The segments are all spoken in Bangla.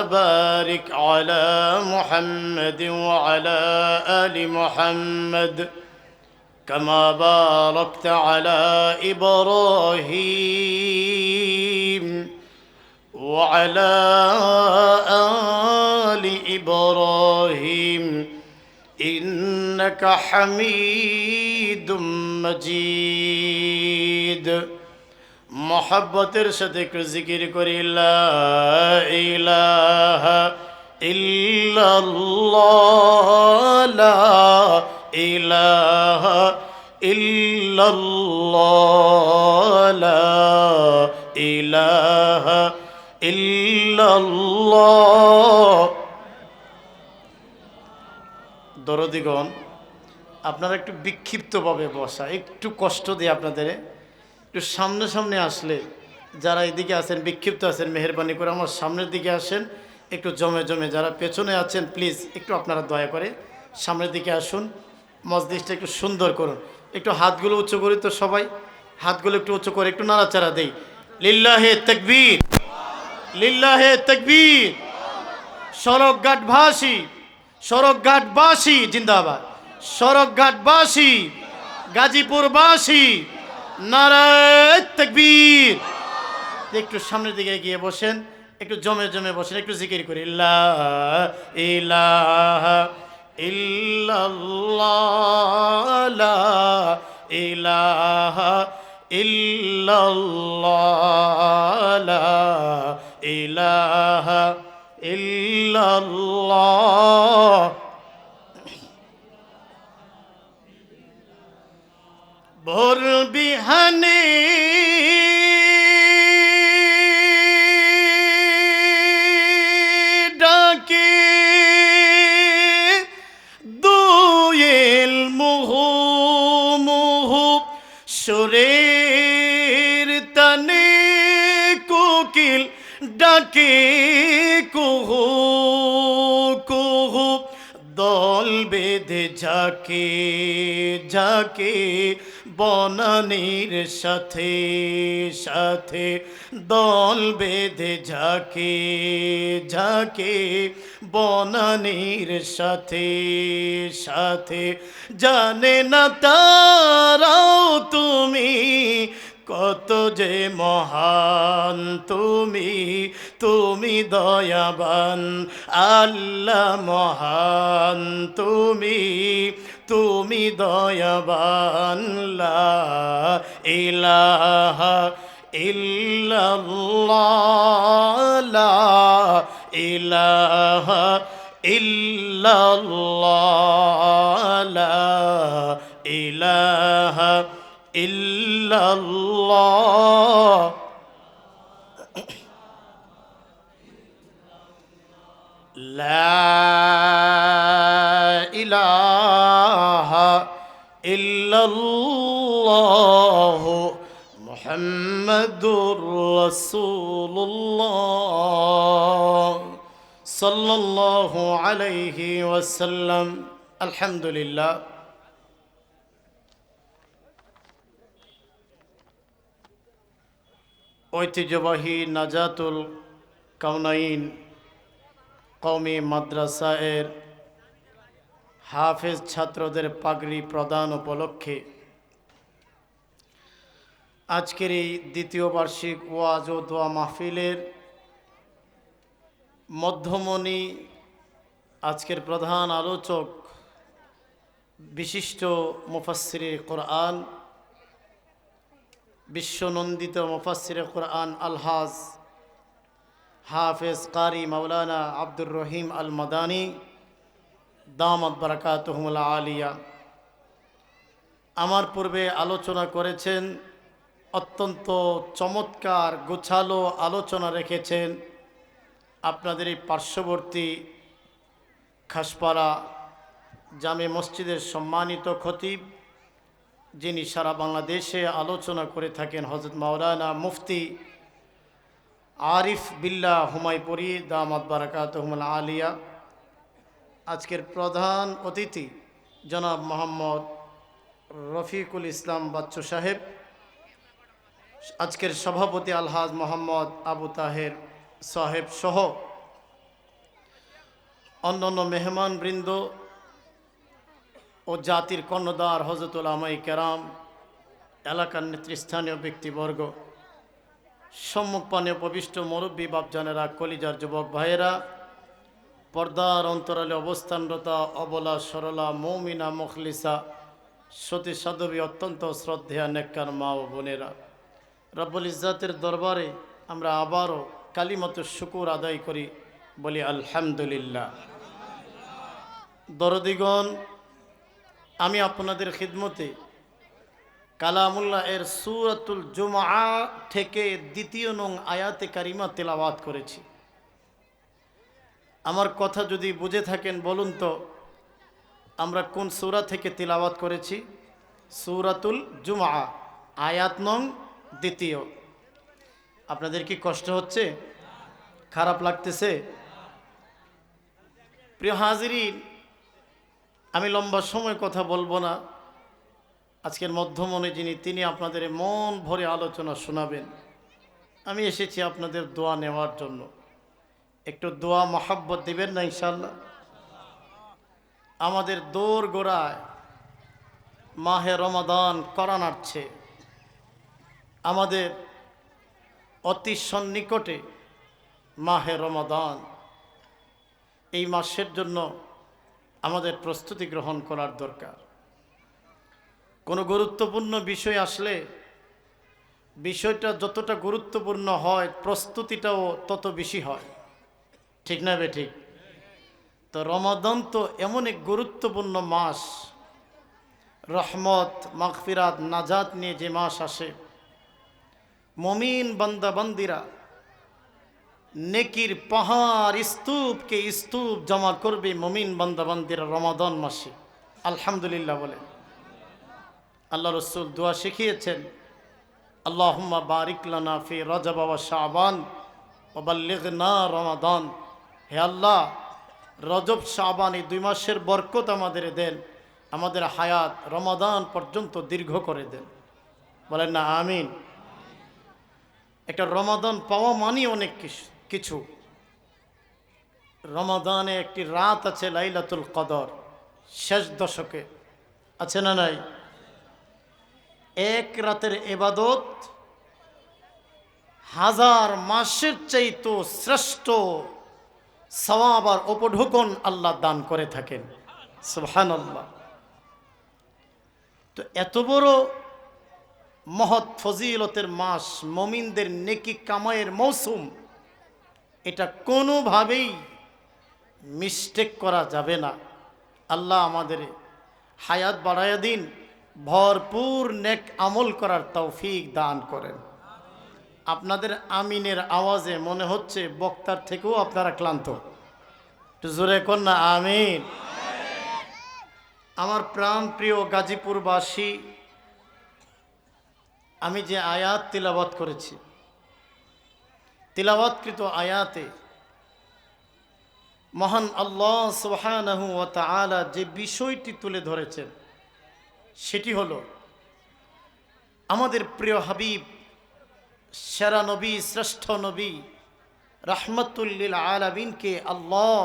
بارك على محمد وعلى آل محمد كما باركت على إبراهيم وعلى آل إبراهيم إنك حميد مجيد محبتের সাথে একটু জিকির করি লা ইলাহা ইল্লাল্লাহ লা ইলাহা ইল্লাল্লাহ লা ইলাহা ইল্লাল্লাহ। দরদিগণ, আপনারা একটু বিক্ষিপ্তভাবে বসা, একটু কষ্ট দিয়ে আপনাদের একটু সামনে সামনে আসলে, যারা এদিকে আছেন বিক্ষিপ্ত আছেন মেহেরবানি করে আমার সামনের দিকে আসেন, একটু জমে জমে। যারা পেছনে আছেন প্লিজ একটু আপনারা দয়া করে সামনের দিকে আসুন, মজলিসটা একটু সুন্দর করুন। একটু হাতগুলো উঁচু করি তো সবাই, হাতগুলো একটু উঁচু করে একটু নাড়াচাড়া দেই। লিল্লাহে তাকবীর, লিল্লাহে তাকবীর। সড়কঘাটবাসী, সড়কঘাটবাসী জিন্দাবাদ, সড়কঘাটবাসী, গাজীপুরবাসী, নারায়ে তাকবীর। একটু সামনের দিকে গিয়ে বসেন, একটু জমে জমে বসেন, একটু জিকির করি লা ইলাহা ইল্লাল্লাহ লা ইলাহা ইল্লাল্লাহ লা ইলাহা ইল্লাল্লাহ। ভোর বিহানে ডাকে দোয়েল মুহু মুহু সুরের তানে কোকিল ডাকে কুহু কুহু দল বেঁধে ঝাঁকে ঝাঁকে বনানীর সাথে সাথে দল বেঁধে ঝাঁকে ঝাঁকে বনানীর সাথে সাথে জানে না তারাও তুমি কত যে মহান তুমি, তুমি দয়াবান আল্লাহ মহান তুমি, তুমি দয়াবান লা ইলাহা ইল্লাল্লাহ লা ইলাহা ইল্লাল্লাহ লা ইলাহা ইল্লাল্লাহ। লা ইলাহা ইল্লাল্লাহ মুহাম্মাদুর রাসূলুল্লাহ সাল্লাল্লাহু আলাইহি ওয়াসাল্লাম। আলহামদুলিল্লাহ। ঐতিহ্যবাহী নাজাতুল কাউনাইন কওমি মাদ্রাসায়ের হাফেজ ছাত্রদের পাগড়ি প্রদান উপলক্ষে আজকের এই দ্বিতীয় বার্ষিক ওয়াজ ও দোয়া মাহফিলের মধ্যমণি, আজকের প্রধান আলোচক বিশিষ্ট মুফাসসিরে কোরআন, বিশ্বনন্দিত মুফাসসিরে কোরআন আলহাজ হাফেজ কারি মাওলানা আব্দুর রহিম আল মাদানী দামাত বারাকাতুহুমুল আলিয়া। আমার পূর্বে আলোচনা করেছেন, অত্যন্ত চমৎকার গোছালো আলোচনা রেখেছেন আপনাদের এই পার্শ্ববর্তী খাসপাড়া জামে মসজিদের সম্মানিত খতিব, যিনি সারা বাংলাদেশে আলোচনা করে থাকেন, হযরত মাওলানা মুফতি আরিফ বিল্লাহ হুমায়পুরী দামাত বারাকাতুহুমুল আলিয়া। আজকের প্রধান অতিথি জনাব মোহাম্মদ রফিকুল ইসলাম বাচ্চু সাহেব, আজকের সভাপতি আলহাজ মোহাম্মদ আবু তাহের সাহেব সহ অন্যান্য মেহমান বৃন্দ ও জাতির কর্ণধার হযরত উলামায়ে কেরাম, এলাকার নেতৃস্থানীয় ব্যক্তিবর্গ, সম্মুখপানে উপবিষ্ট মুরব্বী বাপজানেরা, কলিজার যুবক ভাইয়েরা, পর্দার অন্তরালে অবস্থানরতা অবলা সরলা মৌমিনা মুখলিসা সতী সাধবী অত্যন্ত শ্রদ্ধেয়া নেককার মা ও বোনেরা, রব্বুল ইজ্জাতের দরবারে আমরা আবারও কালিমাতুশ শুকুর আদায় করি, বলি আলহামদুলিল্লাহ। দরদিগণ, আমি আপনাদের খিদমতে কালামুল্লাহ এর সূরাতুল জুমআ থেকে ২য় নং আয়াতে কারিমা তেলাওয়াত করেছি। আমার কথা যদি বুঝে থাকেন বলুন তো, আমরা কোন সূরা থেকে তিলাওয়াত করেছি? সূরাতুল জুমআ, আয়াত নং ২। আপনাদের কি কষ্ট হচ্ছে? খারাপ লাগতেছে? প্রিয় হাজিরিন, আমি লম্বা সময় কথা বলবো না। আজকের মধ্যমণি যিনি, তিনি আপনাদের মন ভরে আলোচনা শোনাবেন। আমি এসেছি আপনাদের দোয়া নেওয়ার জন্য। একটু দোয়া মহাব্বত দিবেন না ইনশাআল্লাহ? আমাদের দোর গোড়ায় মাহে রমাদান করা নাড়ছে। আমাদের অতি সন্নিকটে মাহে রমাদান। এই মাসের জন্য আমাদের প্রস্তুতি গ্রহণ করার দরকার। কোনো গুরুত্বপূর্ণ বিষয় আসলে বিষয়টা যতটা গুরুত্বপূর্ণ হয়, প্রস্তুতিটাও তত বেশি হয়। ঠিক না বে ঠিক? তো রমাদান তো এমন এক গুরুত্বপূর্ণ মাস, রহমত, মাগফিরাত, নাজাত নিয়ে যে মাস আসে। মুমিন বান্দা বান্দিরা নেকির পাহাড়, স্তূপকে স্তূপ জমা করবে মুমিন বান্দা বান্দিরা রমাদান মাসে। আলহামদুলিল্লাহ বলে। আল্লাহ রসুল দোয়া শিখিয়েছেন, আল্লাহুম্মা বারিক লানা ফি রজব ওয়া শাবান ওয়া বাল্লিগনা রমাদান। হে আল্লাহ, রজব শাবান এই 2 মাসের বরকত আমাদের দেন, আমাদের হায়াত রমাদান পর্যন্ত দীর্ঘ করে দেন। বলেন না আমিন। একটা রমাদান পাওয়া মানে অনেক কিছু। রমাদানে একটি রাত আছে লাইলাতুল কদর, শেষ দশকে, আছে না নাই? এক রাতের ইবাদত 1000 মাসের চাইতে শ্রেষ্ঠ সওয়াব আর উপঢৌকন আল্লাহ দান করে থাকেন। সুবহানাল্লাহ। তো এত বড় মহৎ ফজিলতের মাস, মুমিনদের নেকি কামাইয়ের মৌসুম, এটা কোনোভাবেই মিস্টেক করা যাবে না। আল্লাহ আমাদের হায়াত বাড়ায়া দিন, ভরপুর নেক আমল করার তৌফিক দান করেন। আপনাদের আমিনের আওয়াজে মনে হচ্ছে বক্তার থেকেও আপনারা ক্লান্ত। একটু জোরে কর না আমিন। আমার প্রাণ প্রিয় গাজীপুরবাসী, আমি যে আয়াত তিলাওয়াত করেছি, তিলাওয়াতকৃত আয়াতে মহান আল্লাহ সুবহানাহু ওয়া তাআলা যে বিষয়টি তুলে ধরেছেন সেটি হলো আমাদের প্রিয় হাবিব, সেরা নবী, শ্রেষ্ঠ নবী, রাহমাতুল লিল আলামিনকে আল্লাহ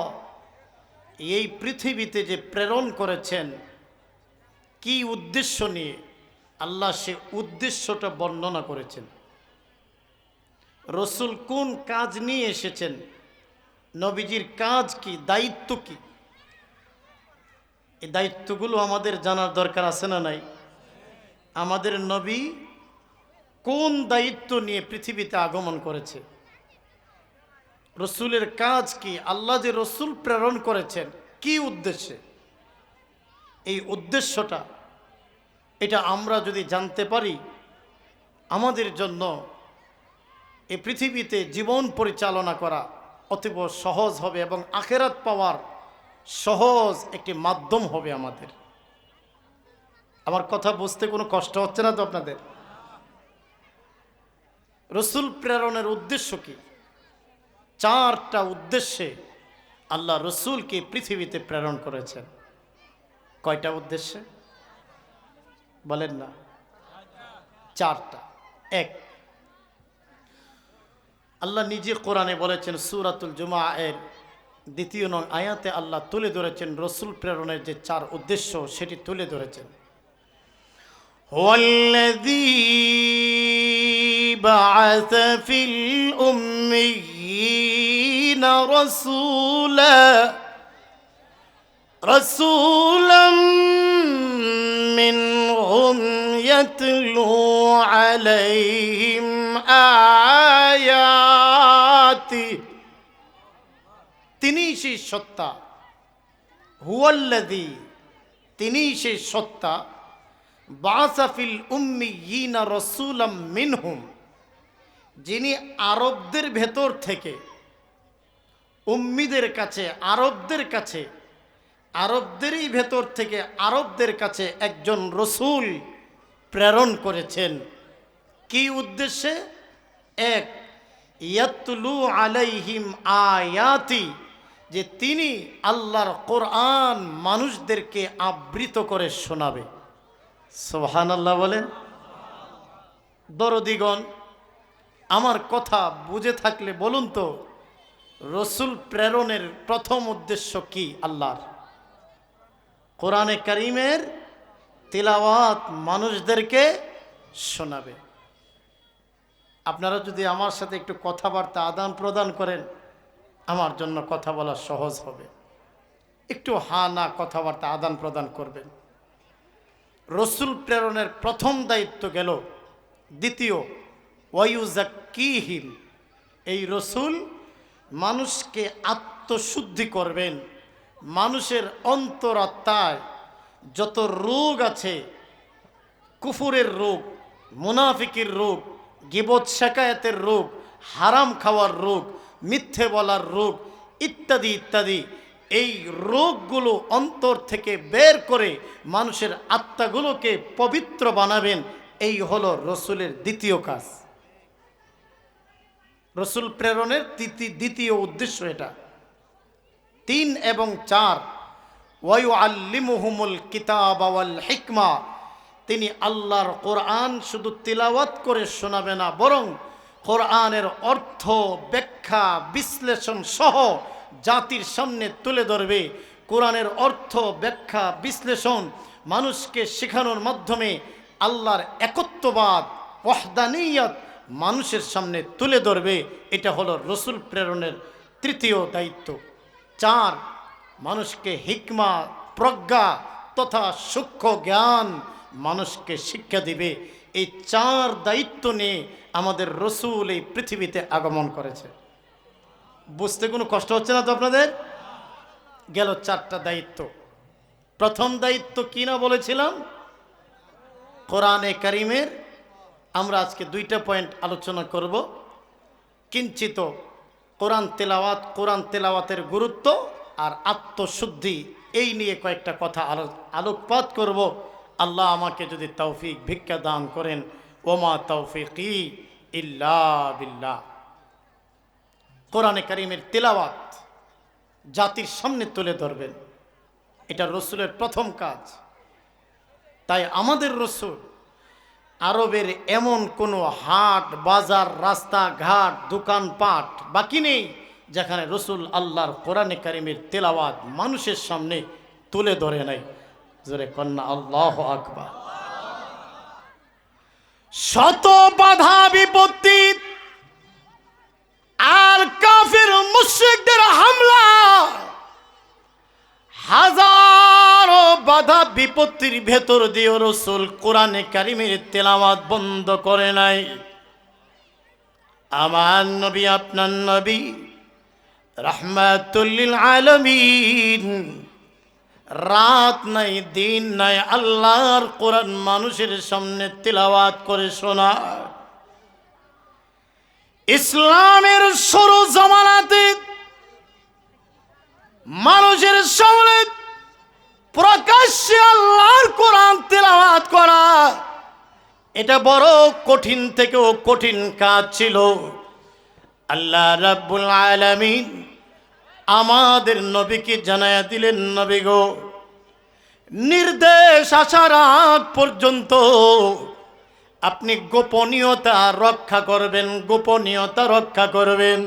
এই পৃথিবীতে যে প্রেরণ করেছেন, কি উদ্দেশ্য নিয়ে, আল্লাহ সে উদ্দেশ্যটা বর্ণনা করেছেন। রসুল কোন কাজ নিয়ে এসেছেন, নবীজির কাজ কি, দায়িত্ব কি, এই দায়িত্বগুলো আমাদের জানার দরকার আছে না নাই? আমাদের নবী কোন দায়িত্ব নিয়ে পৃথিবীতে আগমন করেছে, রসুলের কাজ কি, আল্লাহ যে রসুল প্রেরণ করেছেন কি উদ্দেশ্যে, এই উদ্দেশ্যটা এটা আমরা যদি জানতে পারি, আমাদের জন্য এই পৃথিবীতে জীবন পরিচালনা করা অতীব সহজ হবে এবং আখিরাত পাওয়ার সহজ একটি মাধ্যম হবে আমাদের। আমার কথা বুঝতে কোনো কষ্ট হচ্ছে না তো আপনাদের? রসুল প্রেরণের উদ্দেশ্য কি? 4টা উদ্দেশ্যে আল্লাহ রসুলকে পৃথিবীতে প্রেরণ করেছেন। কয়টা উদ্দেশ্যে বলেন না? 4টা। এক, আল্লাহ নিজে কোরআনে বলেছেন, সূরাতুল জুমআ এর দ্বিতীয় নং আয়াতে আল্লাহ তুলে ধরেছেন রসুল প্রেরণের যে 4 উদ্দেশ্য সেটি তুলে ধরেছেন। হুয়াল্লাযী বা'আসা ফিল উম্মিয়িনা রাসূলাম মিনহুম ইয়াতলু আলাইহিম আয়াতি, তিনি সেই সত্তা, হুয়াল্লাযী তিনি সেই সত্তা, বা'আসা ফিল উম্মিয়িনা রাসূলাম মিনহুম যিনি আরবদের ভেতর থেকে উম্মিদের কাছে আরবদেরই ভেতর থেকে আরবদের কাছে একজন রসূল প্রেরণ করেছেন। কি উদ্দেশ্যে? এক, ইয়াতলু আলাইহিম আয়াতি, যে তিনি আল্লাহর কোরআন মানুষদেরকে আবৃত করে শোনাবে। সুবহানাল্লাহ বলেন। দরদিগণ, আমার কথা বুঝে থাকলে বলুন তো, রসূল প্রেরণের প্রথম উদ্দেশ্য কি? আল্লাহর কোরআনে কারীমের তিলাওয়াত মানুষদেরকে শোনাবে। আপনারা যদি আমার সাথে একটু কথাবার্তা আদান প্রদান করেন, আমার জন্য কথা বলা সহজ হবে। একটু হা না কথাবার্তা আদান প্রদান করবেন। রসূল প্রেরণের প্রথম দায়িত্ব গেল। দ্বিতীয়, ওয়ায়ুযাক্কিহিম, এই রসূল মানুষকে আত্মশুদ্ধি করবেন। মানুষের অন্তরাত্মায় যত রোগ আছে, কুফুরের রোগ, মুনাফিকের রোগ, গীবত শিকায়াতের রোগ, হারাম খাওয়ার রোগ, মিথ্যে বলার রোগ ইত্যাদি ইত্যাদি, এই রোগগুলো অন্তর থেকে বের করে মানুষের আত্মাগুলোকে পবিত্র বানাবেন। এই হলো রসূলের দ্বিতীয় কাজ। রসূল প্রেরণের দ্বিতীয় উদ্দেশ্য এটা। 3 এবং 4, ওয়ায়ুআল্লিমুহুমুল কিতাবা ওয়াল হিকমা, তিনি আল্লাহর কোরআন শুধু তিলাওয়াত করে শোনাবে না, বরং কোরআনের অর্থ, ব্যাখ্যা, বিশ্লেষণ সহ জাতির সামনে তুলে ধরবে। কোরআনের অর্থ, ব্যাখ্যা, বিশ্লেষণ মানুষকে শেখানোর মাধ্যমে আল্লাহর একত্ববাদ, ওয়াহদানিয়ত মানুষের সামনে তুলে ধরবে। এটা হলো রসূল প্রেরণের তৃতীয় দায়িত্ব। 4, মানুষকে হিকমা, প্রজ্ঞা তথা সূক্ষ্ম জ্ঞান মানুষকে শিক্ষা দিবে। এই 4 দায়িত্ব নিয়ে আমাদের রসূল এই পৃথিবীতে আগমন করেছে। বুঝতে কোনো কষ্ট হচ্ছে না তো আপনাদের? গেল 4টা দায়িত্ব। প্রথম দায়িত্ব কি না বলেছিলাম? কোরআনে কারীমের আমরা আজকে 2টা পয়েন্ট আলোচনা করব। কিঞ্চিত কোরআন তেলাওয়াতের গুরুত্ব আর আত্মশুদ্ধি, এই নিয়ে কয়েকটা কথা আলোকপাত করব। আল্লাহ আমাকে যদি তৌফিক ভিক্ষা দান করেন। ওমা তৌফিকি ইল্লা বিল্লাহ। কোরআনে কারীমের তেলাওয়াত জাতির সামনে তুলে ধরবেন, এটা রসূলের প্রথম কাজ। তাই আমাদের রসূল আরবের এমন কোনো হাট, বাজার, রাস্তাঘাট, দোকানপাট বাকি নেই যেখানে রসূল আল্লাহর কোরআনে কারীমের তেলাওয়াত মানুষের সামনে তুলে ধরে নাই। জোরে কন্যা আল্লাহু আকবার। শত বাধা বিপত্তি আর কাফির মুশরিকদের হামলা, হাজারো বাধা বিপত্তির ভেতর দিয়ে রসূল কোরআনে কারীমের তেলাওয়াত বন্ধ করে নাই। আমার নবী, আপনার নবী রাহমাতুল লিল আলামিন, রাত নাই দিন নাই আল্লাহর কোরআন মানুষের সামনে তেলাওয়াত করে শোনায়। ইসলামের শুরু জামানাতে মানুষের সামনে প্রকাশ্যে আল্লাহর কোরআন তেলাওয়াত করা, এটা বড় কঠিন থেকেও কঠিন কাজ ছিল। আল্লাহ রাব্বুল আলামিন আমাদের নবীকে জানায়া দিলেন, নবী গো, নির্দেশ আসার আগ পর্যন্ত আপনি গোপনীয়তা রক্ষা করবেন, গোপনীয়তা রক্ষা করবেন।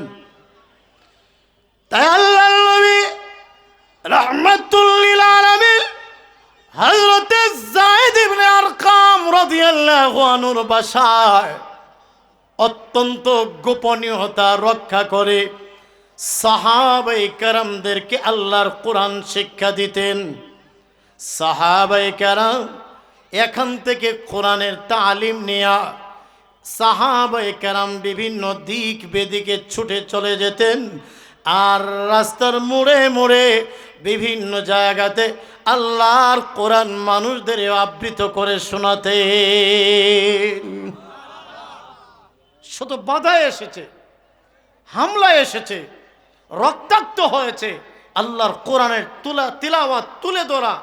তাই আল্লাহ নবী রাদিয়াল্লাহু আনহুর বাসায় অত্যন্ত গোপনীয়তা রক্ষা করে সাহাবায়ে কেরামদেরকে আল্লাহর কোরআন শিক্ষা দিতেন। সাহাবায়ে কেরাম এখান থেকে কোরআনের তালিম নেয়া, সাহাবায়ে কেরাম বিভিন্ন দিক বেদিকে ছুটে চলে যেতেন আর রাস্তার মোড়ে মোড়ে বিভিন্ন জায়গাতে আল্লাহর কোরআন মানুষদের আবৃত করে শোনাতেন। শত বাধা এসেছে, হামলা এসেছে, রক্তাক্ত হয়েছে, আল্লাহর কোরআনের তিলাওয়াত তুলে ধরা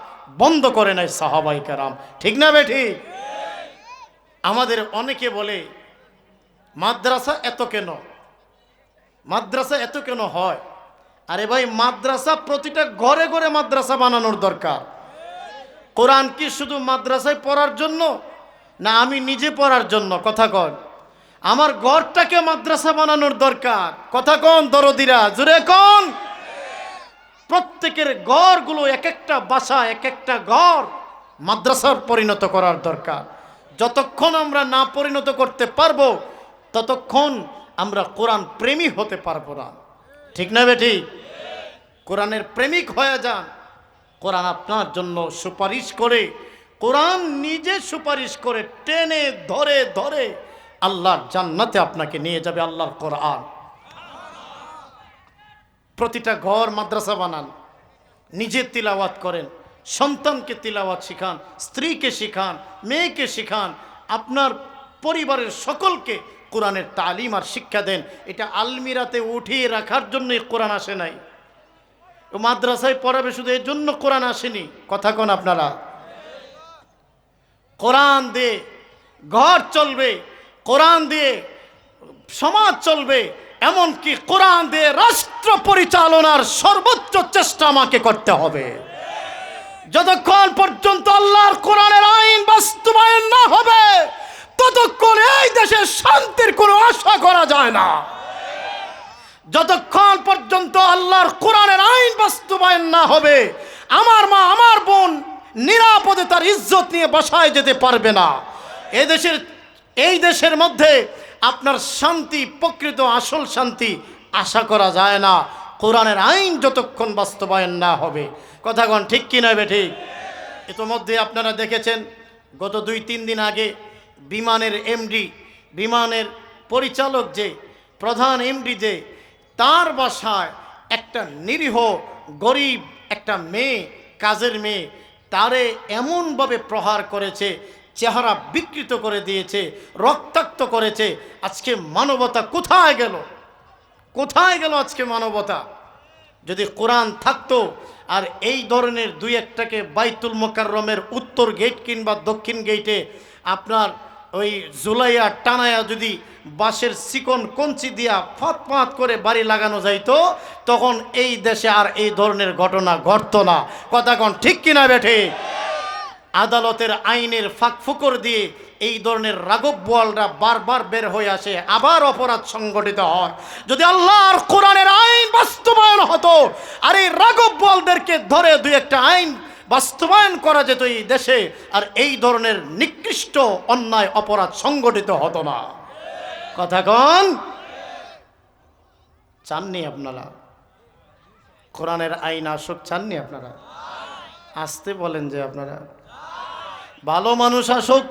বন্ধ করে নাই সাহাবায়ে কেরাম। ঠিক না বেঠিক? আমাদের অনেকে বলে মাদ্রাসা এত কেন, মাদ্রাসা এত কেন হয়? আরে ভাই, মাদ্রাসা প্রতিটা ঘরে ঘরে মাদ্রাসা বানানোর দরকার। কোরআন কি শুধু মাদ্রাসায় পড়ার জন্য, না আমি নিজে পড়ার জন্য? কথা কন। আমার ঘরটাকে মাদ্রাসা বানানোর দরকার। কথা কন দরদিরা, জোরে কন। প্রত্যেকের ঘরগুলো এক একটা বাসা, এক একটা ঘর মাদ্রাসার পরিণত করার দরকার। যতক্ষণ আমরা না পরিণত করতে পারবো ততক্ষণ আমরা কোরআন প্রেমী হতে পারবো না। ঠিক না বেটি? কোরআনের প্রেমিক হয়ে যান, কোরআন আপনার জন্য সুপারিশ করে, কোরআন নিজে সুপারিশ করে টেনে ধরে ধরে আল্লাহর জান্নাতে আপনাকে নিয়ে যাবে আল্লাহর কোরআন। প্রতিটা ঘর মাদ্রাসা বানান, নিজে তিলাওয়াত করেন, সন্তানকে তিলাওয়াত শিখান, স্ত্রীকে শিখান, মেয়েকে শিখান, আপনার পরিবারের সকলকে কোরআনের তালিম আর শিক্ষা দেন। এটা আলমিরাতে উঠিয়ে রাখার জন্যই কোরআন আসে নাই, ও মাদ্রাসায় পড়াবে শুধু এর জন্য কোরআন আসেনি। কথা কোন আপনারা? কোরআন দিয়ে ঘর চলবে, কোরআন দিয়ে সমাজ চলবে, এমনকি কোরআন দিয়ে রাষ্ট্র পরিচালনার সর্বোচ্চ চেষ্টা আমাকে করতে হবে। যতক্ষণ পর্যন্ত আল্লাহর কোরআনের আইন বাস্তবায়ন না হবে ততক্ষণ এই দেশে শান্তির কোনো আশা করা যায় না। যতক্ষণ পর্যন্ত আল্লাহর কোরআনের আইন বাস্তবায়ন না হবে আমার মা আমার বোন নিরাপদে তার ইজ্জত নিয়ে বাসায় যেতে পারবে না। এই দেশের মধ্যে আপনার শান্তি, প্রকৃত আসল শান্তি আশা করা যায় না কোরআনের আইন যতক্ষণ বাস্তবায়ন না হবে। কথা কন ঠিক কি না বেঠিক? ইতোমধ্যে আপনারা দেখেছেন গত 2-3 দিন আগে বিমানের এমডি, বিমানের পরিচালক যে প্রধান এমডি যে, তার বাসায় একটা নিরীহ গরিব একটা মেয়ে, কাজের মেয়ে, তারে এমনভাবে প্রহার করেছে, চেহারা বিকৃত করে দিয়েছে, রক্তাক্ত করেছে। আজকে মানবতা কোথায় গেল? কোথায় গেল আজকে মানবতা? যদি কোরআন থাকতো আর এই ধরনের 2-1টাকে বাইতুল মোকাররমের উত্তর গেট কিংবা দক্ষিণ গেটে আপনার ওই জুলাইয়া টানায়া যদি বাঁশের চিকন কঞ্চি দিয়া ফাত ফাত করে বাড়ি লাগানো যাইতো তখন এই দেশে আর এই ধরনের ঘটনা ঘটতো না। কথা কন ঠিক কিনা বেঠে? আদালতের আইনের ফাঁকফুকর দিয়ে এই ধরনের রাঘব বোয়ালরা বারবার বের হয়ে আসে, আবার অপরাধ সংগঠিত হয়। যদি আল্লাহর কোরআনের আইন বাস্তবায়ন হতো আর এই রাঘব বোয়ালদেরকে ধরে 2-1টা আইন বাস্তবায়ন করা যেত এই দেশে, আর এই ধরনের নিকৃষ্ট অন্যায় অপরাধ সংগঠিত হতো না। কথা কন চাননি আপনারা? কোরআনের আইন আসুক চাননি আপনারা? আসতে বলেন যে আপনারা ভালো মানুষ আসুক,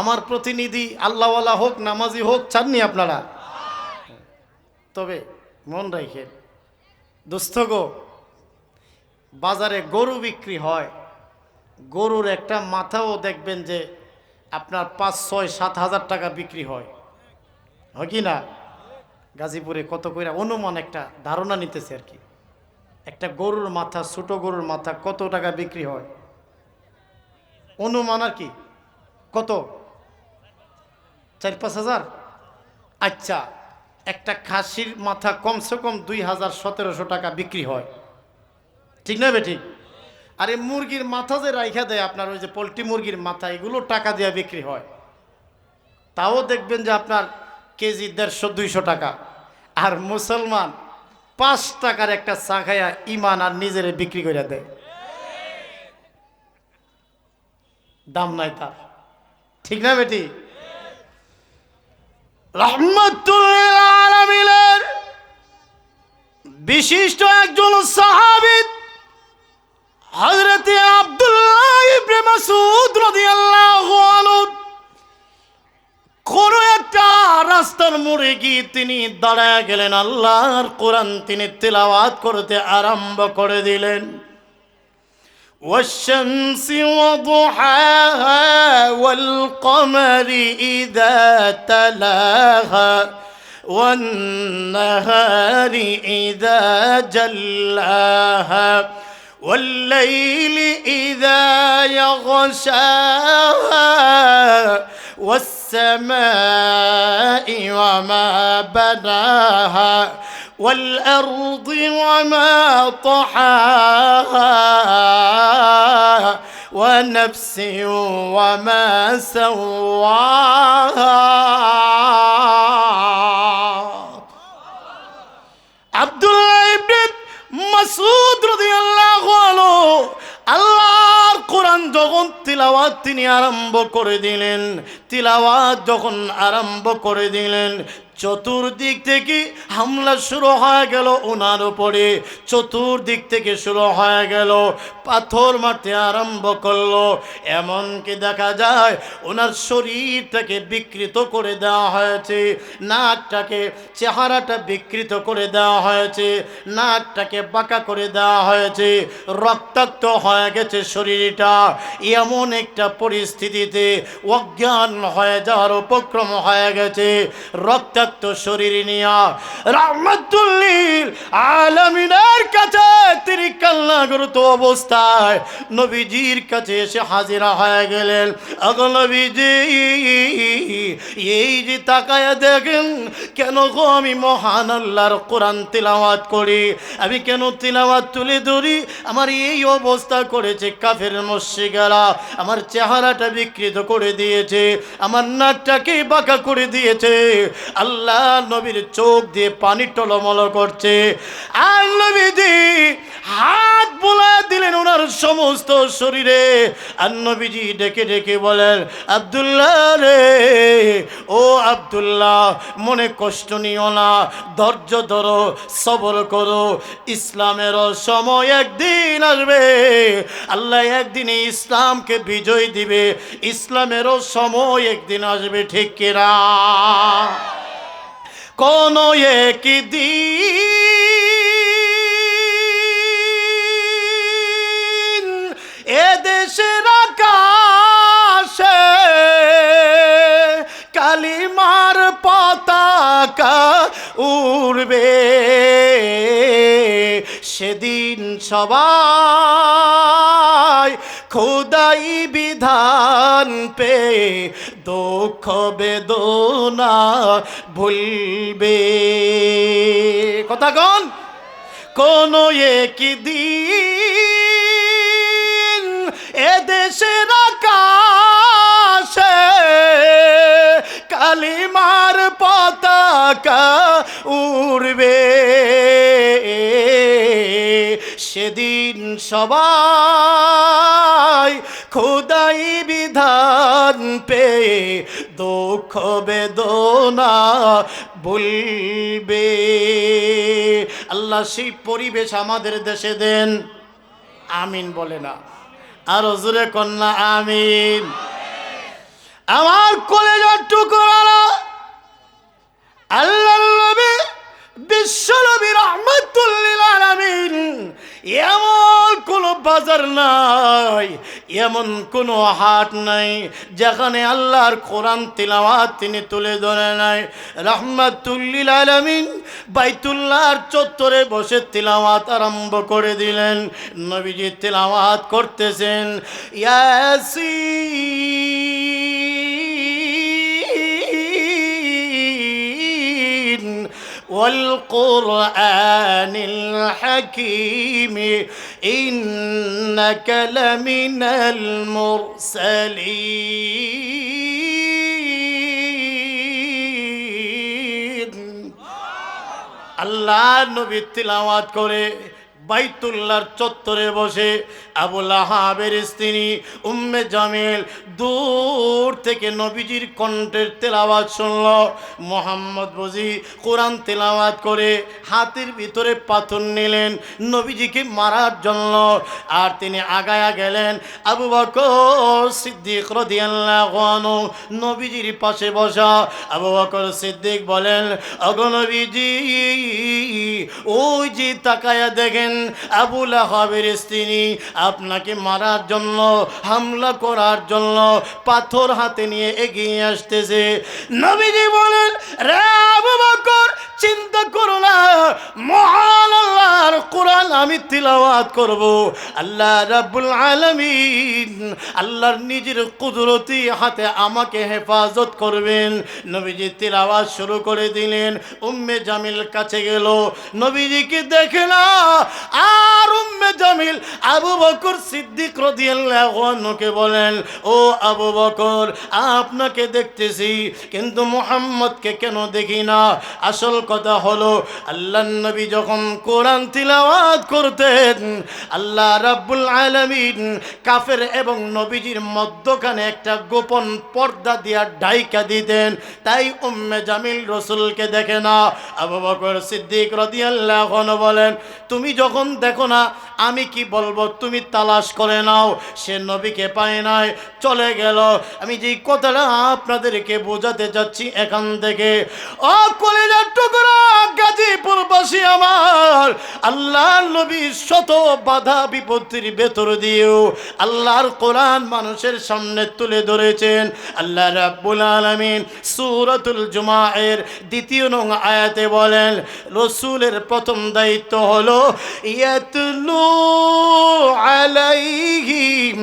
আমার প্রতিনিধি আল্লাহওয়ালা হোক, নামাজি হোক, চাননি আপনারা? তবে মন রাখেন দোস্ত গো, বাজারে গরু বিক্রি হয়, গরুর একটা মাথাও দেখবেন যে আপনার 5, 6, 7 হাজার টাকা বিক্রি হয় কি না? গাজীপুরে কত কইরা অনুমান একটা ধারণা নিতেছে আর কি, একটা গরুর মাথা, ছোট গরুর মাথা কত টাকা বিক্রি হয় অনুমান আর কি, কত? 4-5 হাজার। আচ্ছা, একটা খাসির মাথা কমসে কম 2000-1700 টাকা বিক্রি হয়। ঠিক না বেঠিক? আর এই মুরগির মাথা যে রাইখা দেয় আপনার, ওই যে পোলট্রি মুরগির মাথা, এগুলো টাকা দিয়ে বিক্রি হয়। তাও দেখবেন যে আপনার কেজি 150-200 টাকা। আর মুসলমান 5 টাকার একটা চা খাইয়া ইমান আর নিজেরে বিক্রি করে দেয়, দাম নাই তার। ঠিক না বেটি? রাহমাতুল লিল আলামিনের বিশিষ্ট একজন সাহাবী হযরত আব্দুল্লাহ ইবনে মাসউদ রাদিয়াল্লাহু আনহু কোন একটা রাস্তার মোড়ে গিয়ে তিনি দাঁড়ায় গেলেন, আল্লাহর কোরআন তিনি তিলাওয়াত করতে আরম্ভ করে দিলেন। والشمس وضحاها والقمر إذا تلاها والنهار إذا جلاها والليل إذا يغشاها والسماء وما بناها والأرض وما طحاها ونفس وما سواها আব্দুল্লাহ ইবনে মাসউদ রাদিয়াল্লাহু আনহু আল্লাহর কোরআন যখন তিলাওয়াত তিনি আরম্ভ করে দিলেন, তিলাওয়াত যখন আরম্ভ করে দিলেন, চতুর্দিক থেকে হামলা শুরু হয়ে গেল ওনার উপরে। চতুর্দিক থেকে শুরু হয়ে গেল, পাথর মারতে আরম্ভ করলো। এমনকি দেখা যায় ওনার শরীরটাকে বিকৃত করে দেওয়া হয়েছে, নাকটাকে, চেহারাটা বিকৃত করে দেওয়া হয়েছে, নাকটাকে বাঁকা করে দেওয়া হয়েছে, রক্তাক্ত হয়ে গেছে শরীরটা। এমন একটা পরিস্থিতিতে অজ্ঞান হয়ে যাওয়ার উপক্রম হয়ে গেছে। রক্তাক্ত শরীর নিয়া রাহমাতুল লিল আলামিনের কাছে তিনি কান্নারত অবস্থায় নবীজির কাছে এসে হাজিরা হয়ে গেলেন। আগো নবীজি, এই যে তাকায়া দেখেন, কেন গো আমি মহান আল্লাহর কোরআন তিলাওয়াত করি, আমি কেন তিলাওয়াত তুলে ধরি, আমার এই অবস্থা করেছে কাফের মুশরিকরা, আমার চেহারাটা বিকৃত করে দিয়েছে, আমার নাকটাকে বাঁকা করে দিয়েছে। আল্লাহ নবীর চোখ দিয়ে পানি টলমল করছে। আর নবীজি হাত বুলায় দিলেন ওনার সমস্ত শরীরে। আর নবীজি ডেকে ডেকে বলেন, আব্দুল্লাহ রে, ও আব্দুল্লাহ, মনে কষ্ট নিও না, ধৈর্য ধরো, সবর করো, ইসলামের সময় একদিন আসবে, আল্লাহ একদিন ইসলামকে বিজয় দিবে, ইসলামেরও সময় একদিন আসবে, ঠিক কিনা? কোন একদিন এদেশের আকাশে কালিমার পতাকা উড়বে, সেদিন সবাই খোদাই বিধান পে দুঃখ বেদনা ভুলবে। কথা কন, কোন একদিন এদেশের আকাশে কালিমার পতাকা উড়বে, সেদিন সবাই খোদাই বিধান পে দুঃখ বেদনা ভুলবে। আল্লাহ সেই পরিবেশ আমাদের দেশে দেন, আমিন বলে না, আর জোরে কন্যা আমিন। আমার কলেজার টুকরা আল্লাহ নবী বিশ্ব নবী রাহমাতুল লিল আলামিন, এমন কোন বাজার নাই, এমন কোন হাট নাই যেখানে আল্লাহর কোরআন তিলাওয়াত তিনি তুলে ধরে নাই। রাহমাতুল লিল আলামিন বাইতুল্লাহর চত্বরে বসে তিলাওয়াত আরম্ভ করে দিলেন। নবীজি তিলাওয়াত করতেছেন, ইয়াসিন والقرآن الحكيم إنك لمن المرسلين। আল্লাহ নবী তিলাওয়াত করে বাইতুল্লাহর চত্বরে বসে আবু লাহাবের স্ত্রী উম্মে জামিল দূর থেকে নবীজির কণ্ঠের তেলাওয়াত শুনল। মোহাম্মদ বুঝি কোরআন তেলাওয়াত করে হাতের ভিতরে পাথর নিলেন নবীজিকে মারার জন্য, আর তিনি আগায়া গেলেন। আবু বকর সিদ্দিক রাদিয়াল্লাহু আনহু নবীজির পাশে বসা। আবু বকর সিদ্দিক বলেন, ওগো নবীজি, ওই যে তাকায়া দেখেন আবু লাহাবের স্ত্রী আপনাকে মারার জন্য, হামলা করার জন্য পাথর হাতে নিয়ে এগিয়ে আসতেছে। নবীজি বলেন, রে আবু বকর, চিন্তা করো না, মহান আল্লাহর কোরআন আমি তিলাওয়াত করব। আল্লাহ রাব্বুল আলামিন আল্লাহর নিজের কুদরতি হাতে আমাকে হেফাজত করবেন। নবীজি তিলাওয়াত শুরু করে দিলেন। উম্মে জামিল কাছে গেল, নবীজিকে দেখে না, আর উম্মে জামিল আবু বকর সিদ্দিক রাদিয়াল্লাহু আনহুকে বলেন, ও আবু বকর, আপনাকে দেখতেছি কিন্তু মুহাম্মদকে কেন দেখি না? আসল কথা হলো, আল্লাহর নবী যখন কোরআন তিলাওয়াত করতেন, আল্লাহ রাব্বুল আলামিন কাফের এবং নবীজির মধ্যখানে একটা গোপন পর্দা দিয়া ঢাইকা দিতেন, তাই উম্মে জামিল রাসূলকে দেখে না। আবু বকর সিদ্দিক রাদিয়াল্লাহু আনহু বলেন, তুমি যখন দেখো না আমি কি বলবো, তুমি তালাশ করে নাও। সে নবীকে পায় নাই, চলে গেল। আমি যেই কথাটা আপনাদেরকে বোঝাতে যাচ্ছি এখান থেকে, ও কলিজার টুকরা গাজীপুরবাসী আমার, আল্লাহর নবী শত বাধা বিপত্তির ভেতর দিয়েও আল্লাহর কোরআন মানুষের সামনে তুলে ধরেছেন। আল্লাহ রাব্বুল আলামিন সূরাতুল জুমায়ের ২য় নং আয়াতে বলেন, রাসূলের প্রথম দায়িত্ব হলো ইয়াতলু আলাইহিম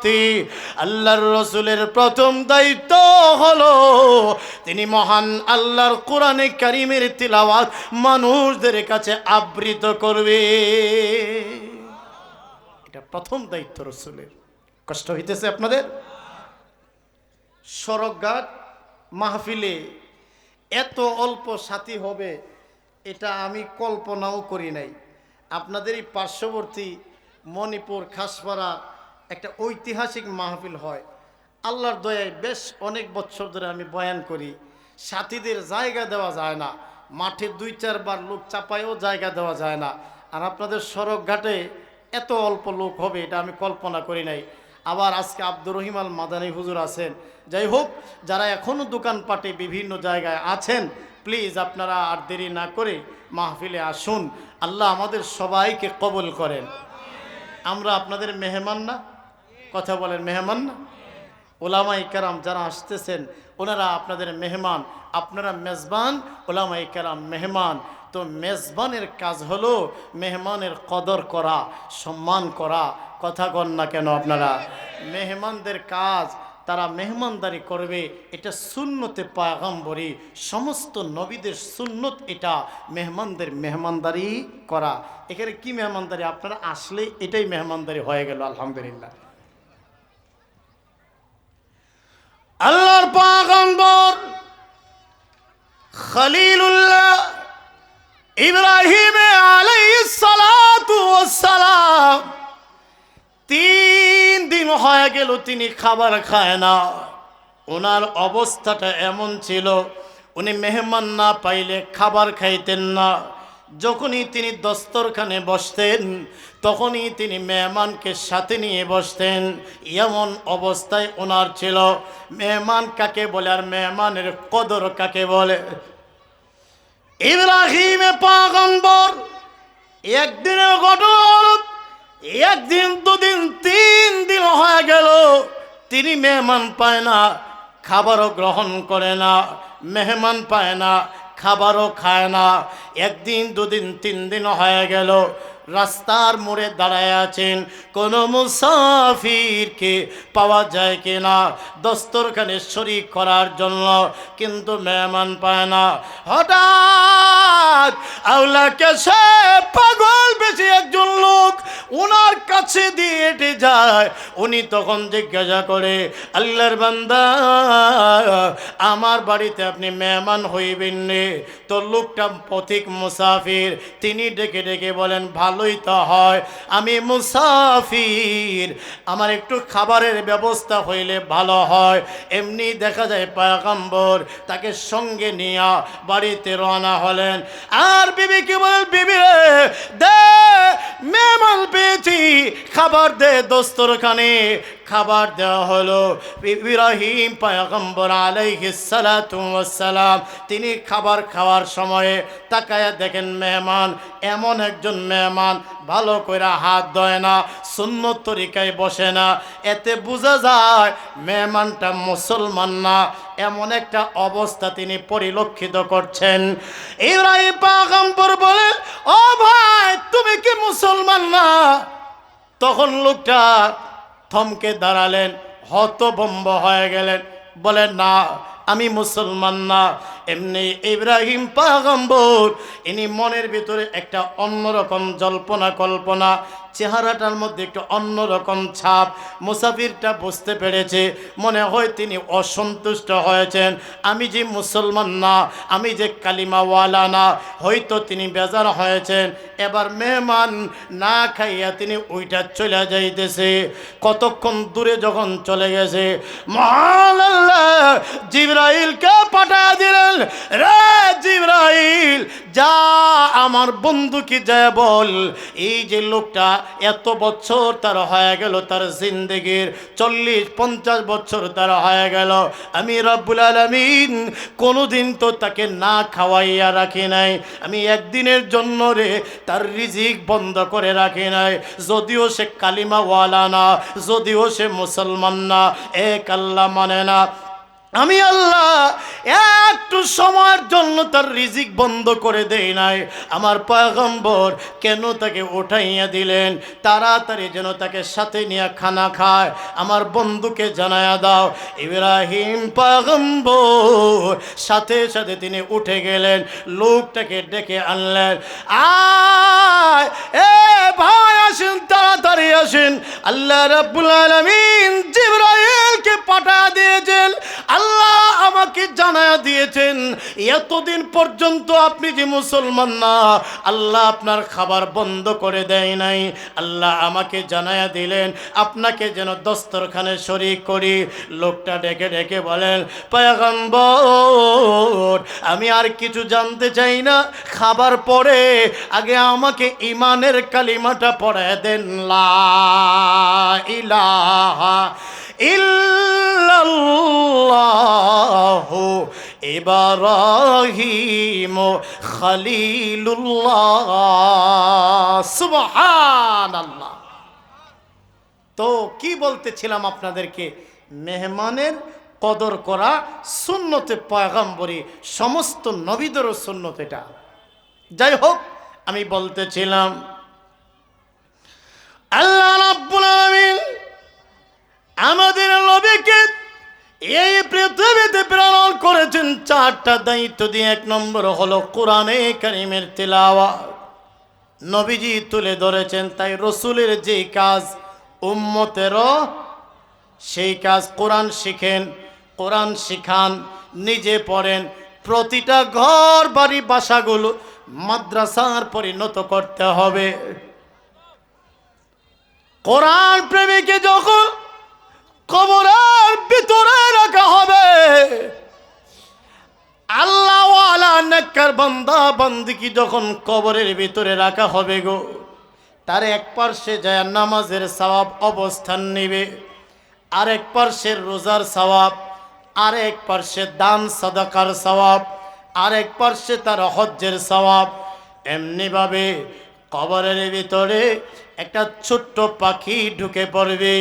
আয়াতি। আল্লাহর রাসূলের প্রথম দায়িত্ব হলো তিনি মহান আল্লাহর কোরআনে কারীমের তিলাওয়াত মানুষদের কাছে আবৃত করবে। এটা প্রথম দায়িত্ব রাসূলের। কষ্ট হইতেছে আপনাদের? সড়কঘাট মাহফিলে এত অল্প সাথী হবে এটা আমি কল্পনাও করি নাই। আপনাদের এই পার্শ্ববর্তী মণিপুর খাসপাড়া একটা ঐতিহাসিক মাহফিল হয়। আল্লাহর দয়ায় বেশ অনেক বছর ধরে আমি বয়ান করি, সাথীদের জায়গা দেওয়া যায় না, মাঠে ২-৪ বার লোক চাপায়ও জায়গা দেওয়া যায় না। আর আপনাদের সড়কঘাটে এত অল্প লোক হবে এটা আমি কল্পনা করি নাই। আবার আজকে আব্দুর রহিম আল মাদানী হুজুর আছেন। যাই হোক, যারা এখনও দোকানপাটে বিভিন্ন জায়গায় আছেন, প্লিজ আপনারা আর দেরি না করে মাহফিলে আসুন। আল্লাহ আমাদের সবাইকে কবুল করেন। আমরা আপনাদের মেহমান না? কথা বলেন, মেহমান না? ওলামায়ে কেরাম যারা আসতেছেন ওনারা আপনাদের মেহমান, আপনারা মেজবান, ওলামায়ে কেরাম মেহমান। তো মেজবানের কাজ হলো মেহমানের কদর করা, সম্মান করা। কথা কন না কেন আপনারা? মেহমানদের কাজ, তারা মেহমানদারি করবে, এটা সুন্নতে পয়গম্বরী, সমস্ত নবীদের সুন্নত এটা, মেহমানদের মেহমানদারি করা। এখানে কি মেহমানদারি? আপনারা আসলে এটাই মেহমানদারি হয়ে গেল। আলহামদুলিল্লাহ। আল্লাহর পয়গম্বর খলিলুল্লাহ ইব্রাহিম আলাইহিস সালাতু ওয়াস সালাম ৩ দিন হয়ে গেল তিনি খাবার খায় না। ওনার অবস্থাটা এমন ছিল, উনি মেহমান না পাইলে খাবার খাইতেন না। যখনই তিনি দস্তরখানে বসতেন তখনই তিনি মেহমানকে সাথে নিয়ে বসতেন। এমন অবস্থায় ওনার ছিল। মেহমান কাকে বলে আর মেহমানের কদর কাকে বলে? ইব্রাহিম পয়গম্বর একদিনের ঘটনা, একদিন, 2 দিন, 3 দিন হয়ে গেল তিনি মেহমান পায় না, খাবারও গ্রহণ করে না, মেহমান পায় না, খাবারও খায় না। 1 দিন, 2 দিন, 3 দিন হয়ে গেল। রাস্তার মোড়ে দাঁড়ায় আছেন, কোনো মুসাফিরকে পাওয়া যায় কিনা দস্তরখানে শরীক করার জন্য, কিন্তু মেহমান পায় না। হঠাৎ সাদ আওলাকে সে পাগল বেশি একজন লোক ওনার কাছে দিয়ে হেঁটে যায়। উনি তখন জিজ্ঞাসা করে, আল্লাহর বান্দা, আমার বাড়িতে আপনি মেহমান হইবেন নে? তো লোকটা পথিক মুসাফির, তিনি ডেকে ডেকে বলেন, ভালোই তো হয়, আমি মুসাফির, আমার একটু খাবারের ব্যবস্থা হইলে ভালো হয়। এমনি দেখা যায় পয়গম্বর তাকে সঙ্গে নিয়ে বাড়িতে রওনা হলেন। আর বিবিকে বলেন, বিবি রে, দে মেহমান পেয়েছি, খাবার দে দস্তরখানে। খাবার দেওয়া হলো। ইব্রাহিম পয়গম্বর আলাইহিস সালাতু ওয়াস সালাম তিনি খাবার খাওয়ার সময়ে তাকায়া দেখেন মেহমান, এমন একজন মেহমান ভালো করে হাত ধোয় না, সুন্নত তরিকায় বসে না, এতে বোঝা যায় মেহমানটা মুসলমান না। এমন একটা অবস্থা তিনি পরিলক্ষিত করছেন। ইব্রাহিম পয়গম্বর বলেন, ও ভাই, তুমি কি মুসলমান না? তখন লোকটা থমকে দাঁড়ালেন, হতভম্ব হয়ে গেলেন, বলেন, না, আমি মুসলমান না। এমনি ইব্রাহিম পয়গম্বর ইনি মনের ভিতরে একটা অন্যরকম জল্পনা কল্পনা, চেহারাটার মধ্যে একটু অন্যরকম ছাপ। মুসাফিরটা বুঝতে পেরেছে, মনে হয় তিনি অসন্তুষ্ট হয়েছেন, আমি যে মুসলমান না, আমি যে কালিমাওয়ালা না, হয়তো তিনি বেজার হয়েছেন। এবার মেহমান না খাইয়া তিনি ওইটা চলে যাইতেছে। কতক্ষণ দূরে যখন চলে গেছে, মহান আল্লাহ জিবরাইলকে পাঠিয়ে দিলেন, রে জিবরাইল, যা আমার বন্ধুকে যায় বল, এই যে লোকটা এত বছর তার হয়ে গেল, তার জিন্দেগির 40-50 বছর তার হয়ে গেল, আমি রব্বুল আলামিন কোনোদিন তো তাকে না খাওয়াইয়া রাখি নাই, আমি একদিনের জন্য রে তার রিজিক বন্ধ করে রাখি নাই। যদিও সে কালিমাওয়ালা না, যদিও সে মুসলমান না, এক আল্লাহ মানে না, আমি আল্লাহ একটু সময়ের জন্য তার রিজিক বন্ধ করে দেই নাই। আমার পয়গম্বর কেন তাকে উঠাইয়া দিলেন? তাড়াতাড়ি যেন তাকে সাথে নিয়ে খানা খায়, আমার বন্ধুকে জানায়া দাও। ইব্রাহিম পয়গম্বর সাথে সাথে তিনি উঠে গেলেন, লোকটাকে ডেকে আনলেন, আয় এ ভাই আসেন, তাড়াতাড়ি আসেন, আল্লাহ রাব্বুল আলামিন জিবরাইলকে পাঠিয়ে দিয়েছেন, আল্লাহ আমাকে জানায়া দিয়েছেন এতদিন পর্যন্ত আপনি যে মুসলমান না, আল্লাহ আপনার খাবার বন্ধ করে দেয় নাই, আল্লাহ আমাকে জানায়া দিলেন আপনাকে যেন দস্তরখানে শরীক করি। লোকটা ডেকে ডেকে বলেন, পয়গম্বর, আমি আর কিছু জানতে চাই না, খাবার পরে আগে আমাকে ঈমানের কালিমাটা পড়ায় দেন, লা ইলাহা ইল্লাল্লাহু ইব্রাহিম খলিলুল্লাহ, সুবহানাল্লাহ। তো কি বলতেছিলাম আপনাদেরকে, মেহমানের কদর করা সুন্নতে পয়গম্বরী, সমস্ত নবীদেরও সুন্নত এটা। যাই হোক, আমি বলতেছিলাম আল্লাহ রাব্বুল আলামিন আমাদের নবীকে এই পৃথিবীতে প্রেরণ করেছেন 4টা দায়িত্ব দিয়ে। 1 নম্বর হলো কোরআনে কারীমের তিলাওয়াত, নবীজি তুলে ধরেছেন, তাই রসুলের যেই কাজ উম্মতেরও সেই কাজ। কোরআন শিখেন, কোরআন শিখান, নিজে পড়েন, প্রতিটা ঘর বাড়ি বাসাগুলো মাদ্রাসার পরিণত করতে হবে। কোরআন প্রেমীকে যখন কবরের ভিতরে রাখা হবে, আল্লাহওয়ালা নেককার বান্দা বান্দিকে যখন কবরের ভিতরে রাখা হবে গো, তার এক পার্শ্বে যায় নামাজের সওয়াব অবস্থান নেবে, আরেক পার্শ্বে রোজার সওয়াব, আরেক পার্শ্বে দান সাদাকার সওয়াব, আরেক পার্শ্বে তার হজ্জের সওয়াব। এমনিভাবে কবরের ভিতরে একটা ছোট্ট পাখি ঢুকে পড়বে,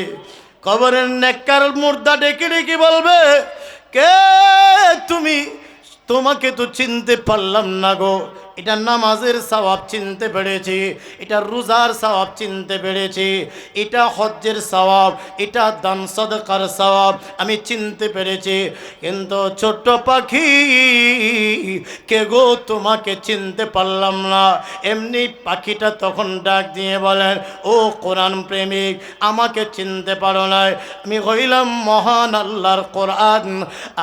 কবরের নেককার মুর্দা ডেকে ডেকে বলবে, কে তুমি? তোমাকে তো চিনতে পারলাম না গো। এটা নামাজের সওয়াব চিনতে পেরেছি, এটা রোজার সওয়াব চিনতে পেরেছি, এটা হজ্জের সওয়াব, এটা দান সাদাকার সওয়াব আমি চিনতে পেরেছি, কিন্তু ছোট্ট পাখি কে গো তোমাকে চিনতে পারলাম না। এমনি পাখিটা তখন ডাক দিয়ে বলেন, ও কোরআন প্রেমিক, আমাকে চিনতে পারো না, আমি হইলাম মহান আল্লাহর কোরআন।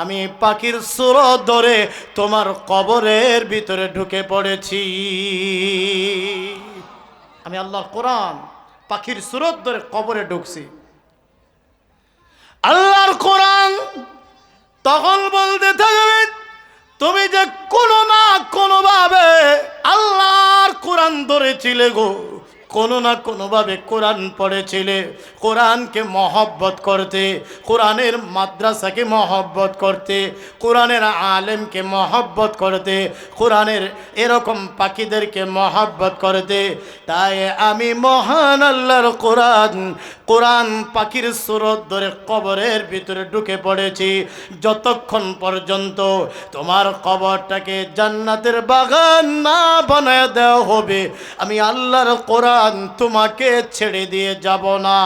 আমি পাখির সুরত ধরে তোমার কবরের ভিতরে ঢুকে পড়েছি। আমি আল্লাহর কোরআন পাখির সুরত ধরে কবরে ঢুকছি। আল্লাহর কোরআন তখন বলতে থাকবে, তুমি যে কোনো না কোনোভাবে আল্লাহর কোরআন ধরেছিলে গো, কোনো না কোনোভাবে কোরআন পড়েছিলে, কোরআনকে মহব্বত করতে, কোরআনের মাদ্রাসাকে মহব্বত করতে, কোরআনের আলেমকে মহব্বত করতে, কোরআনের এরকম পাখিদেরকে মহব্বত করতে। তাই আমি মহান আল্লাহর কোরআন, কোরআন পাখির সুরত ধরে কবরের ভিতরে ঢুকে পড়েছি, যতক্ষণ পর্যন্ত তোমার কবরটাকে জান্নাতের বাগান না বানায় দেওয়া হবে, আমি আল্লাহর কোরআন তোমাকে ছেড়ে দিয়ে যাব না।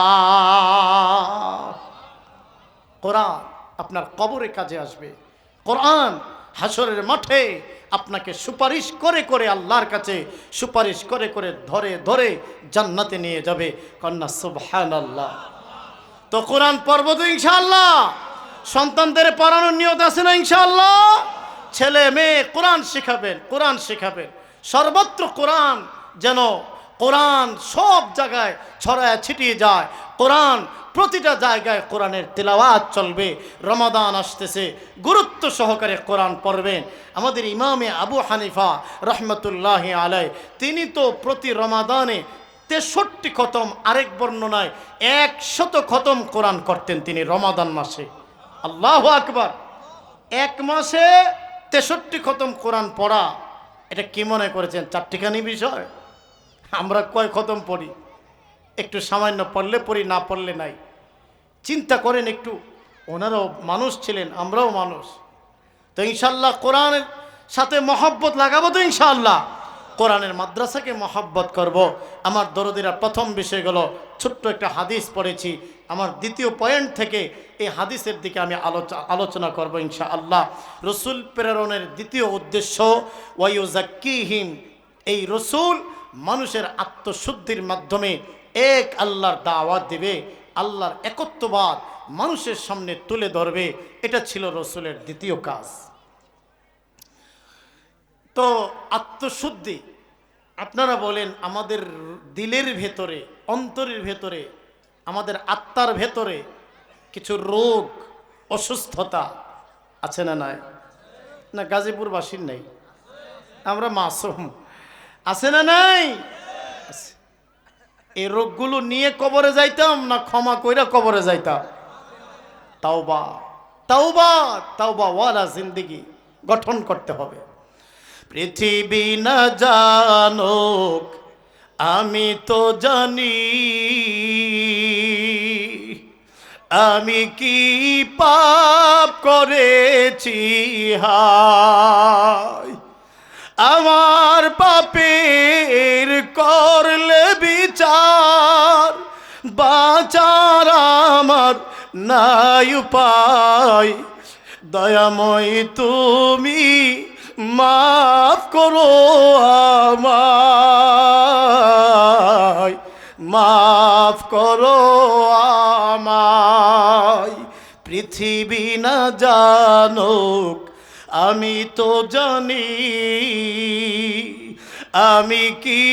কোরআন আপনার কবরে কাজে আসবে। কোরআন হাসরের মাঠে আপনাকে সুপারিশ করে করে আল্লাহর কাছে সুপারিশ করে করে ধরে ধরে জান্নাতে নিয়ে যাবে। কন্যা সুবহানাল্লাহ। তো কোরআন পড়ব তো ইনশাআল্লাহ। সন্তানদের পড়ানোর নিয়ত আছে না ইনশাআল্লাহ? ছেলে মেয়ে কোরআন শেখাবেন, কোরআন শেখাবেন। সর্বত্র কোরআন যেন, কোরআন সব জায়গায় ছড়ায় ছিটিয়ে যায়। কোরআন প্রতিটা জায়গায় কোরআনের তেলাওয়াত চলবে। রমাদান আসতেছে, গুরুত্ব সহকারে কোরআন পড়বেন। আমাদের ইমামে আবু হানিফা রহমতুল্লাহি আলাই, তিনি তো প্রতি রমাদানে 63 খতম, আরেক বর্ণনায় 100 খতম কোরআন করতেন তিনি রমাদান মাসে। আল্লাহু আকবার। এক মাসে 63 খতম কোরআন পড়া, এটা কি মনে করেছেন চারটিখানি বিষয়? আমরা কয় খতম পড়ি? একটু সামান্য পড়লে পড়ি, না পড়লে নাই। চিন্তা করেন একটু, ওনারাও মানুষ ছিলেন, আমরাও মানুষ। তো ইনশাল্লাহ কোরআনের সাথে মহব্বত লাগাবো তো ইনশাআল্লাহ। কোরআনের মাদ্রাসাকে মহব্বত করব। আমার দরদিরা প্রথম বিষয় গেল, ছোট্ট একটা হাদিস পড়েছি। আমার দ্বিতীয় পয়েন্ট থেকে এই হাদিসের দিকে আমি আলোচনা করব ইনশাআল্লাহ। রসুল প্রেরণের দ্বিতীয় উদ্দেশ্য ওয়ায়ুজাক্কিহিম, এই রসুল মানুষের আত্মশুদ্ধির মাধ্যমে এক আল্লাহর দাওয়াত দেবে, আল্লাহর একত্ববাদ মানুষের সামনে তুলে ধরবে। এটা ছিল রসুলের দ্বিতীয় কাজ। তো আত্মশুদ্ধি, আপনারা বলেন আমাদের দিলের ভেতরে, অন্তরের ভেতরে, আমাদের আত্মার ভেতরে কিছু রোগ অসুস্থতা আছে না নাই? না গাজীপুরবাসীর নেই, আমরা মাসুম, আছে না নাই? এই রোগগুলো নিয়ে কবরে যাইতাম না ক্ষমা কইরা কবরে যাইতাম? তাওবা, তাওবা, তাওবা ওয়ালা জিন্দেগি গঠন করতে হবে। পৃথিবী না জানুক আমি তো জানি, আমি কি পাপ করেছি হায়, আমার পাপের করলে বিচার, বাঁচার আমার নাই উপায়, দয়াময় তুমি মাফ করো আমায়, মাফ করো আমায়। পৃথিবী না জানুক আমি তো জানি, আমি কি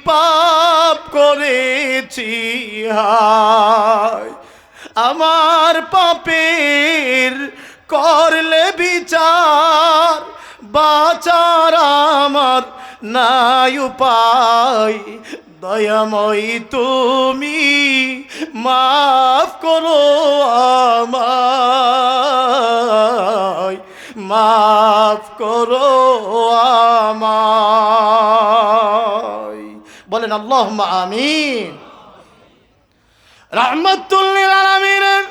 পাপ করেছি হায়, আমার পাপের করলে বিচার, বাঁচার আমার নাই উপায়, দয়াময় তুমি মাফ করো আমায়, মাফ করো আমায়। বলেন আল্লাহুম্মা আমিন। রাহমাতুল লিল আলামিনের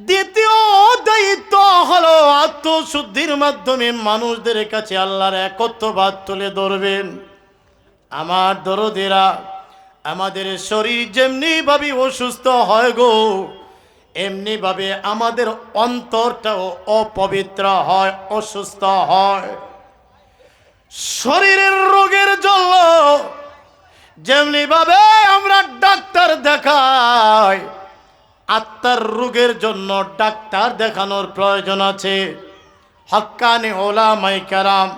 দ্বিতীয় দায়িত্ব হলো আত্মশুদ্ধির মাধ্যমে মানুষদের কাছে আল্লাহর একত্ববাদ তুলে ধরবেন। আমার দরদেরা, আমাদের শরীর যেমনি ভাবে অসুস্থ হয় গো, এমনি ভাবে আমাদের অন্তরটাও অপবিত্র হয়, অসুস্থ হয়। শরীরের রোগের জন্য যেমনি ভাবে আমরা ডাক্তার দেখাই, আত্মার রোগের জন্য ডাক্তার দেখানোর প্রয়োজন আছে। হক্কানি ওলামায়ে কেরাম,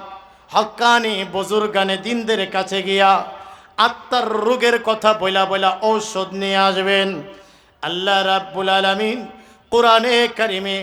হক্কানি বুজুর্গানে দিনদের কাছে গিয়া আত্মার রোগের কথা বইলা বইলা ঔষধ নিয়ে আসবেন। আল্লাহ রাব্বুল আলামিন কোরআনে কারিমে